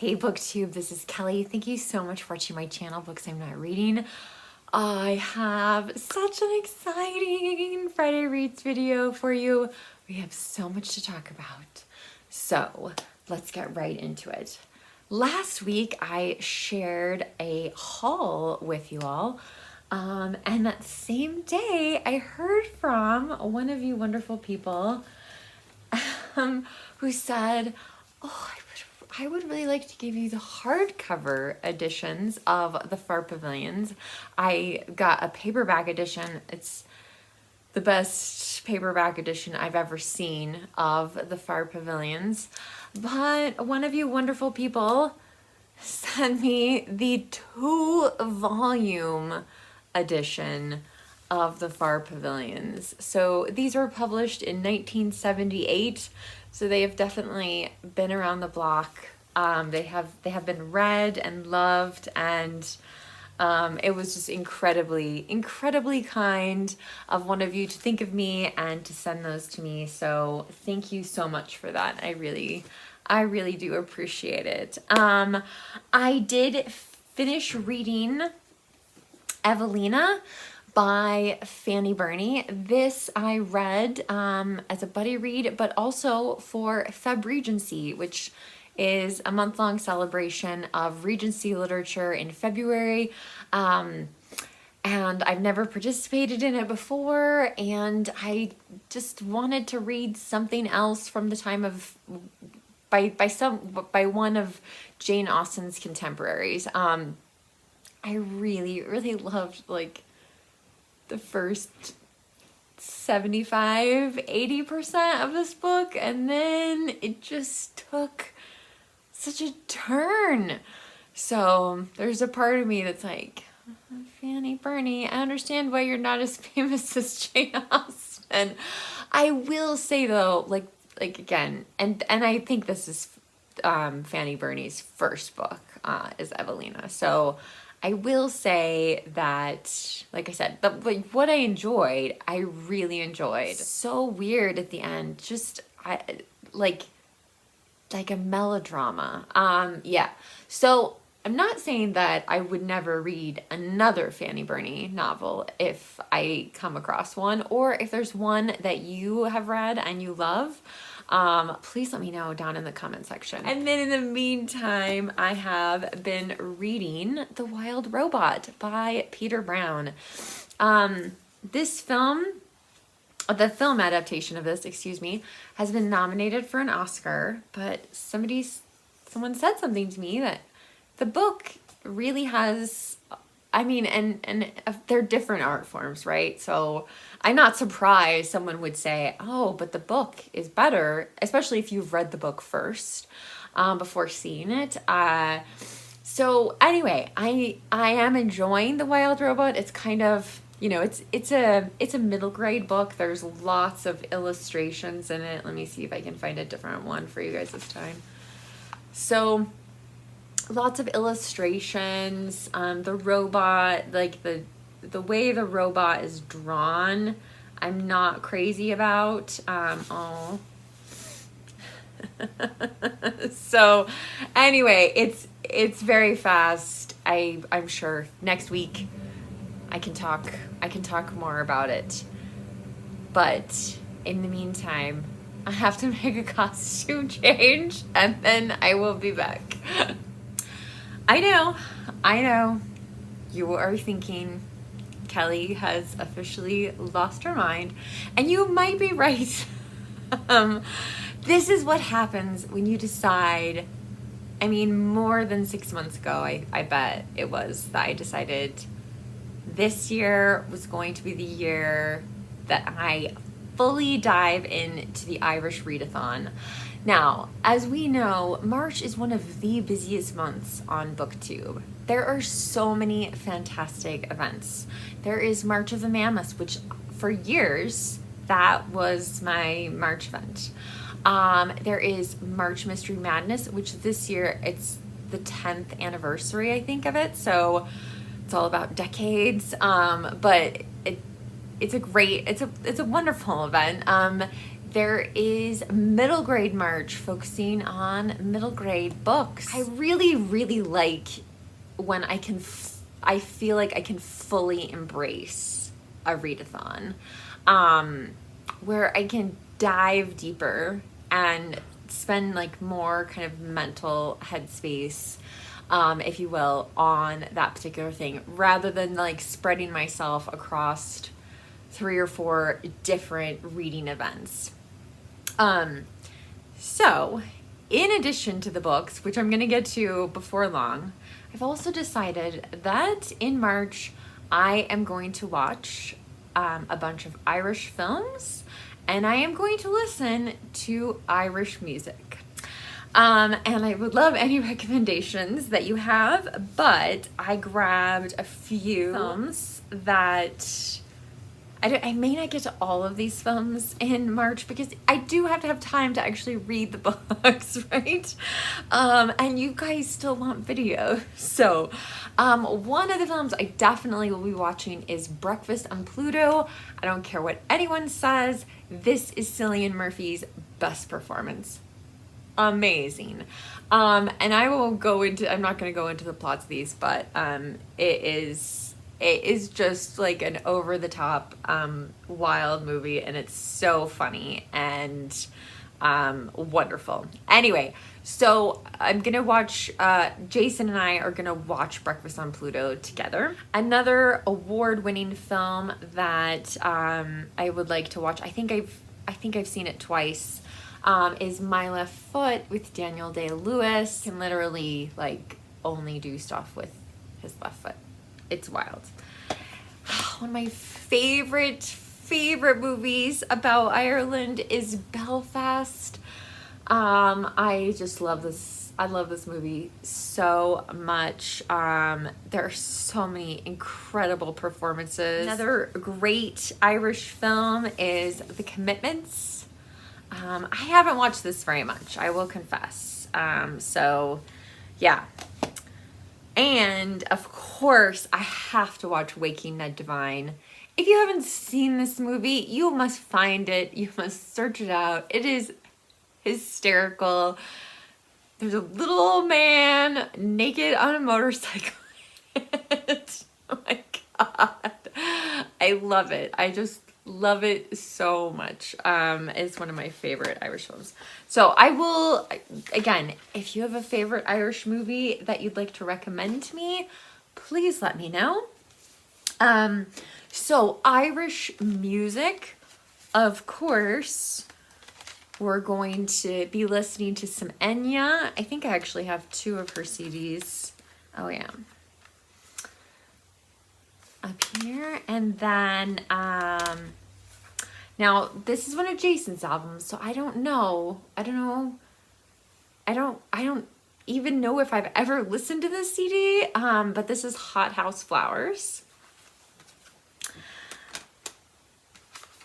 Hey Booktube, this is Kelly. Thank you so much for watching my channel, Books I'm Not Reading. I have such an exciting Friday Reads video for you. We have so much to talk about. So let's get right into it. Last week I shared a haul with you all. And that same day I heard from one of you wonderful people who said, oh, I would really like to give you the hardcover editions of the Far Pavilions. I got a paperback edition. It's the best paperback edition I've ever seen of the Far Pavilions. But one of you wonderful people sent me the 2-volume edition of the Far Pavilions. So these were published in 1978. So they have definitely been around the block. They have been read and loved, and it was just incredibly kind of one of you to think of me and to send those to me. So thank you so much for that. I really do appreciate it. I did finish reading Evelina by Fanny Burney. This I read as a buddy read, but also for Feb Regency, which is a month-long celebration of Regency literature in February. And I've never participated in it before, and I just wanted to read something else from the time of by one of Jane Austen's contemporaries. I really loved like the first 75-80% of this book, and then it just took such a turn. So there's a part of me that's like, Fanny Burney, I understand why you're not as famous as Jane Austen. I will say though, like again, and I think this is Fanny Burney's first book, is Evelina. So I will say that, like I said, what I enjoyed, I really enjoyed. So weird at the end, just like a melodrama. Yeah. So I'm not saying that I would never read another Fanny Burney novel if I come across one, or if there's one that you have read and you love. Please let me know down in the comment section. And then in the meantime, I have been reading The Wild Robot by Peter Brown. This film, the film adaptation of this, excuse me, has been nominated for an Oscar, but someone said something to me that the book really has, I mean, and they're different art forms, right? So I'm not surprised someone would say, oh, but the book is better, especially if you've read the book first, before seeing it. So anyway, I am enjoying The Wild Robot. It's kind of, you know, it's a middle grade book. There's lots of illustrations in it. Let me see if I can find a different one for you guys this time. So lots of illustrations. The robot, like the way the robot is drawn, I'm not crazy about. Oh. So anyway, it's very fast. I'm sure next week I can talk more about it. But in the meantime, I have to make a costume change, and then I will be back. I know. You are thinking Kelly has officially lost her mind, and you might be right. This is what happens when you decide, I mean, more than 6 months ago, I bet it was, that I decided this year was going to be the year that I fully dive into the Irish Readathon. Now, as we know, March is one of the busiest months on Booktube. There are so many fantastic events. There is March of the Mammoths, which for years, that was my March event. There is March Mystery Madness, which this year, it's the 10th anniversary, I think, of it. So it's all about decades. But it's a wonderful event. there is middle grade March focusing on middle grade books. I really, really like when I feel like I can fully embrace a readathon, where I can dive deeper and spend like more kind of mental headspace, if you will, on that particular thing, rather than like spreading myself across 3 or 4 different reading events. So in addition to the books, which I'm going to get to before long, I've also decided that in March I am going to watch a bunch of Irish films, and I am going to listen to Irish music. And I would love any recommendations that you have, but I grabbed a few films that I may not get to all of these films in March because I do have to have time to actually read the books, right? And you guys still want video. So one of the films I definitely will be watching is Breakfast on Pluto. I don't care what anyone says, this is Cillian Murphy's best performance. Amazing. And I will go into, I'm not going to go into the plots of these, but it is just like an over-the-top wild movie, and it's so funny and wonderful. Anyway, so I'm gonna watch, Jason and I are gonna watch Breakfast on Pluto together. Another award-winning film that I would like to watch, I think I've seen it twice, is My Left Foot with Daniel Day-Lewis. He can literally like only do stuff with his left foot. It's wild. One of my favorite movies about Ireland is Belfast. I just love this. I love this movie so much. There are so many incredible performances. Another great Irish film is The Commitments. I haven't watched this very much, I will confess. So yeah. And of course, I have to watch Waking Ned Divine. If you haven't seen this movie, you must find it. You must search it out. It is hysterical. There's a little old man naked on a motorcycle. Oh my God. I love it. I just love it so much. It's one of my favorite Irish films. So I will, again, if you have a favorite Irish movie that you'd like to recommend to me, please let me know. So Irish music, of course, we're going to be listening to some Enya. I think I actually have 2 of her CDs. Oh yeah. Up here. And then, now this is one of Jason's albums, so I don't even know if I've ever listened to this CD, but this is Hot House Flowers.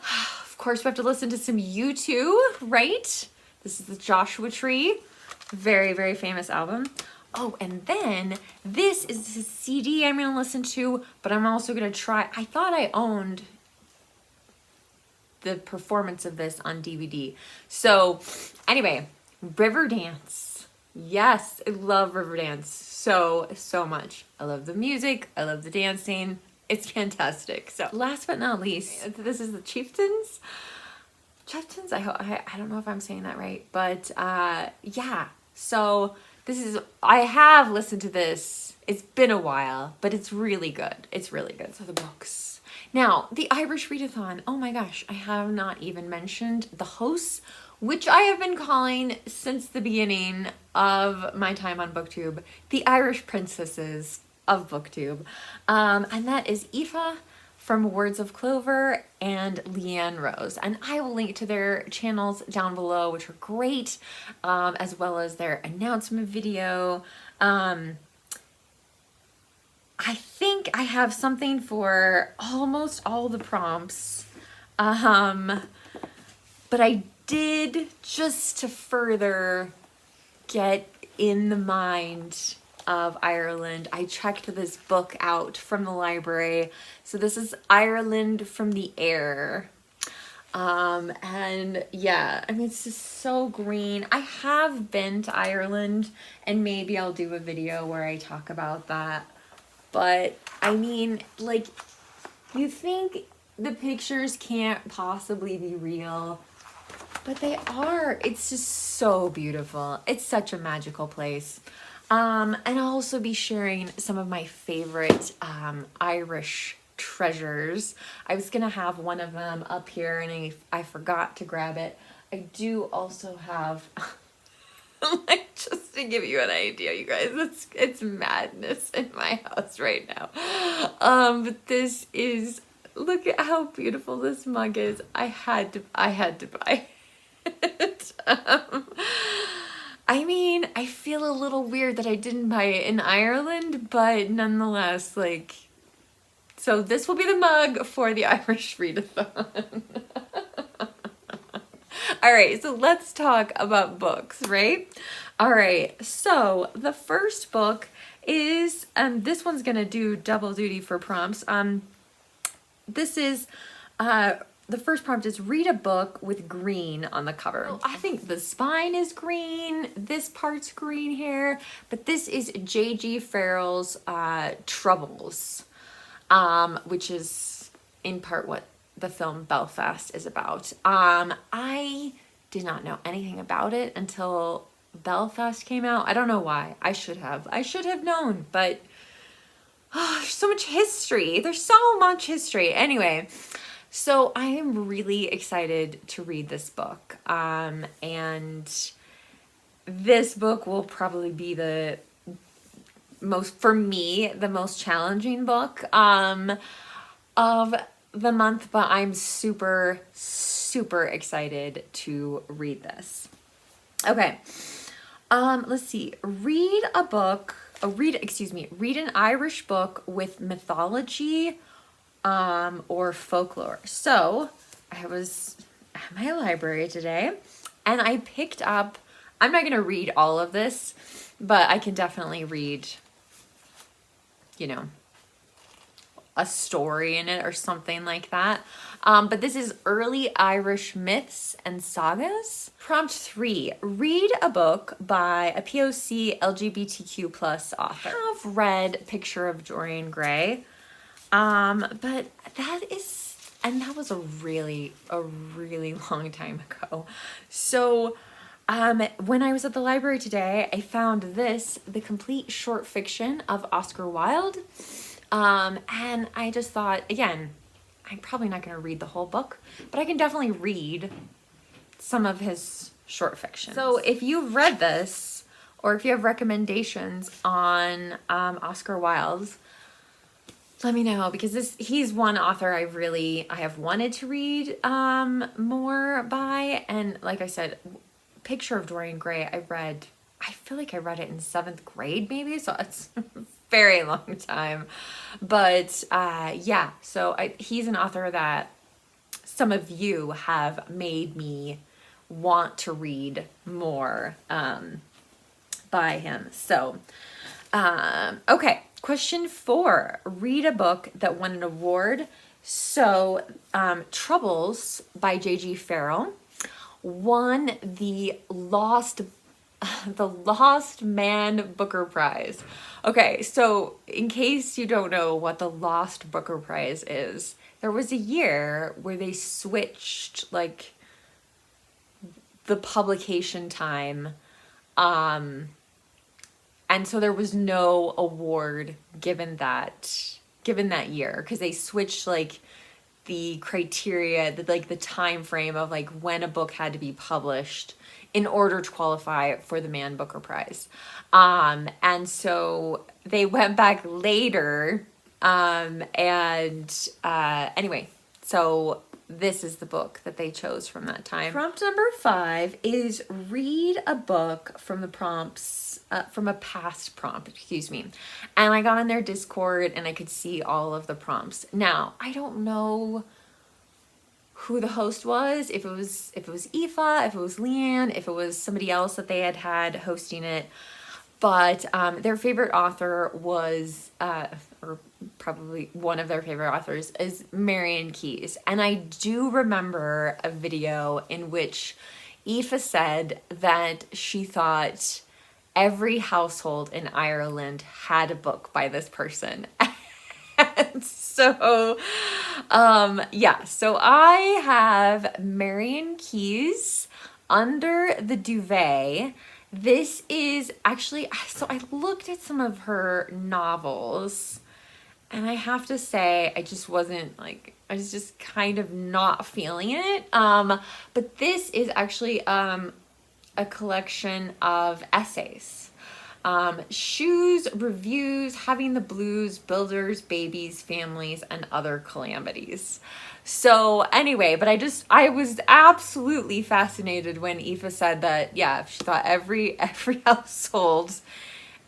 Of course, we have to listen to some U2, right? This is the Joshua Tree, very, very famous album. Oh, and then this is the CD I'm going to listen to, but I'm also going to try, I thought I owned the performance of this on DVD. So anyway, Riverdance. Yes, I love Riverdance so much. I love the music. I love the dancing. It's fantastic. So last but not least, this is the Chieftains. Chieftains? I don't know if I'm saying that right, but yeah. So this is, I have listened to this. It's been a while, but it's really good. It's really good. So the books. Now, the Irish Readathon. Oh my gosh, I have not even mentioned the hosts, which I have been calling since the beginning of my time on BookTube, the Irish princesses of BookTube. And that is Aoife from Words of Clover and Leanne Rose. And I will link to their channels down below, which are great, as well as their announcement video. I think I have something for almost all the prompts. But I did, just to further get in the mind of Ireland, I checked this book out from the library. So this is Ireland from the Air. And yeah, I mean, it's just so green. I have been to Ireland, and maybe I'll do a video where I talk about that. But I mean, like, you think the pictures can't possibly be real, but they are. It's just so beautiful. It's such a magical place. And I'll also be sharing some of my favorite Irish treasures. I was gonna have one of them up here, and I forgot to grab it. I do also have like, just to give you an idea, you guys, it's madness in my house right now. But this is, look at how beautiful this mug is. I had to buy it. I mean, I feel a little weird that I didn't buy it in Ireland, but nonetheless, like, so this will be the mug for the Irish Readathon. All right, so let's talk about books, right? All right, so the first book is, this one's gonna do double duty for prompts. This is, the first prompt is read a book with green on the cover. Well, I think the spine is green, this part's green here, but this is J.G. Farrell's Troubles, which is in part what the film Belfast is about. I did not know anything about it until Belfast came out. I don't know why. I should have known, but there's so much history. There's so much history. Anyway, so I am really excited to read this book. And this book will probably be the most, for me, the most challenging book of the month, but I'm super, super excited to read this. Okay. Let's see. Read an Irish book with mythology, or folklore. So I was at my library today and I picked up, I'm not going to read all of this, but I can definitely read, you know, a story in it or something like that. But this is Early Irish Myths and Sagas. Prompt 3, read a book by a POC LGBTQ plus author. I have read Picture of Dorian Gray, but that was a really long time ago. So when I was at the library today, I found this, the complete short fiction of Oscar Wilde. And I just thought, again, I'm probably not going to read the whole book, but I can definitely read some of his short fiction. So if you've read this, or if you have recommendations on Oscar Wilde, let me know, because he's one author I have wanted to read more by. And like I said, Picture of Dorian Gray, I feel like I read it in 7th grade maybe, so it's very long time. But yeah, so he's an author that some of you have made me want to read more by him. So okay, question 4, read a book that won an award. So Troubles by J.G. Farrell won the Lost Man Booker Prize. Okay, so in case you don't know what the Lost Booker Prize is, there was a year where they switched like the publication time, and so there was no award given that year, because they switched like the criteria, the time frame of like when a book had to be published in order to qualify for the Man Booker Prize. And so they went back later. Anyway, so this is the book that they chose from that time. Prompt number 5 is read a book from the prompts, from a past prompt, excuse me. And I got on their Discord and I could see all of the prompts. Now, I don't know who the host was, if it was Aoife, if it was Leanne, if it was somebody else that they had hosting it. But their favorite author was, or probably one of their favorite authors, is Marian Keyes. And I do remember a video in which Aoife said that she thought every household in Ireland had a book by this person. And so, yeah, so I have Marian Keyes, Under the Duvet. This is actually, so I looked at some of her novels, and I have to say, I just wasn't like, I was just kind of not feeling it. But this is actually a collection of essays. Shoes, reviews, having the blues, builders, babies, families, and other calamities. So anyway, but I was absolutely fascinated when Aoife said that, yeah, she thought every household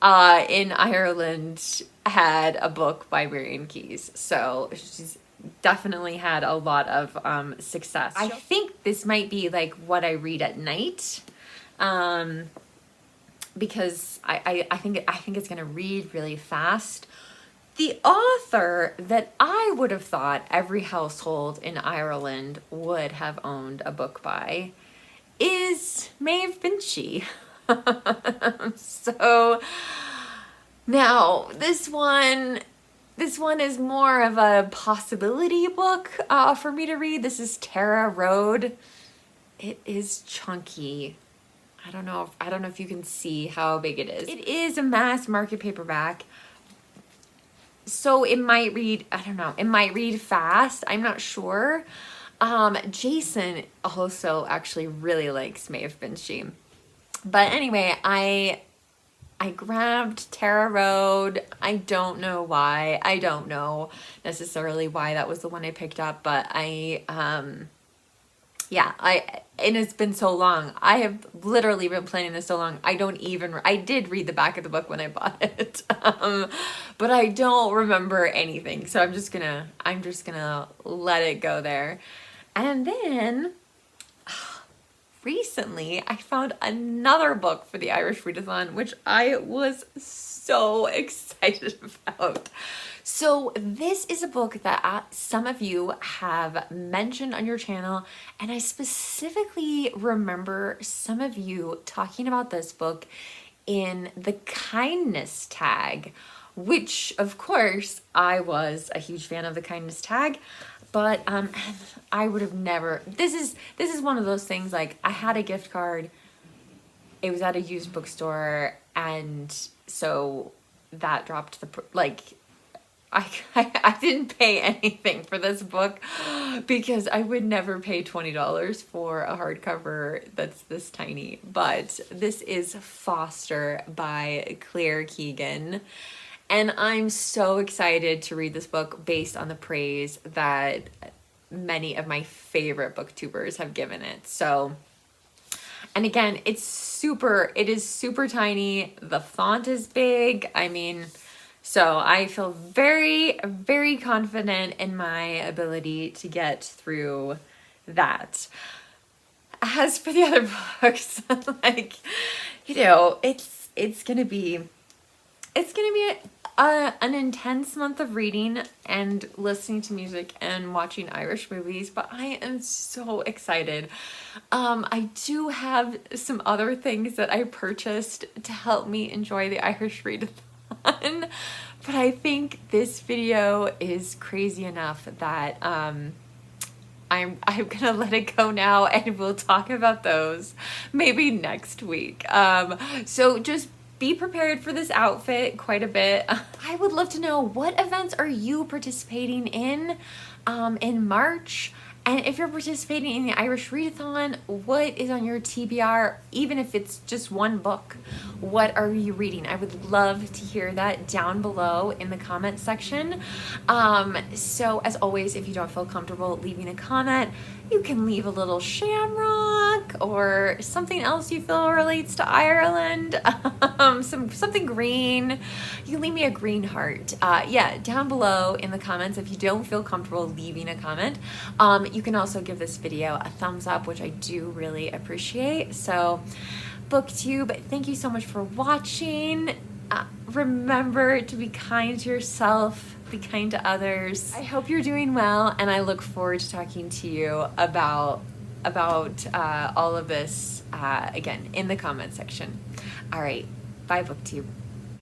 in Ireland had a book by Marian Keyes. So she's definitely had a lot of success. I think this might be like what I read at night. Because I think it's gonna read really fast. The author that I would have thought every household in Ireland would have owned a book by is Maeve Binchy. So now this one is more of a possibility book for me to read. This is Tara Road. It is chunky. I don't know if you can see how big it is. It is a mass market paperback. So it might read, I don't know, it might read fast. I'm not sure. Jason also actually really likes Maeve Binchy. But anyway, I grabbed Tara Road. I don't know why. I don't know necessarily why that was the one I picked up, but yeah, and it's been so long. I have literally been planning this so long. I did read the back of the book when I bought it. But I don't remember anything. So I'm just gonna let it go there. And then recently I found another book for the Irish Readathon, which I was so excited about. So this is a book that some of you have mentioned on your channel, and I specifically remember some of you talking about this book in the kindness tag, which of course I was a huge fan of the kindness tag, but I would have never, this is one of those things, like I had a gift card, it was at a used bookstore, and so that dropped the, like, I didn't pay anything for this book because I would never pay $20 for a hardcover that's this tiny. But this is Foster by Claire Keegan. And I'm so excited to read this book based on the praise that many of my favorite booktubers have given it. So, and again, it is super tiny. The font is big. I mean, so I feel very, very confident in my ability to get through that. As for the other books, like, you know, it's gonna be an intense month of reading and listening to music and watching Irish movies, but I am so excited. I do have some other things that I purchased to help me enjoy the Irish Readathon. But I think this video is crazy enough that I'm gonna let it go now, and we'll talk about those maybe next week. So just be prepared for this outfit quite a bit. I would love to know, what events are you participating in March? And if you're participating in the Irish Readathon, what is on your TBR? Even if it's just one book, what are you reading? I would love to hear that down below in the comment section. So as always, if you don't feel comfortable leaving a comment, you can leave a little shamrock or something else you feel relates to Ireland. Something green. You can leave me a green heart. Yeah, down below in the comments if you don't feel comfortable leaving a comment. You can also give this video a thumbs up, which I do really appreciate. So Booktube. Thank you so much for watching. Remember to be kind to yourself, be kind to others. I hope you're doing well, and I look forward to talking to you about all of this again in the comment section. All right, bye Booktube.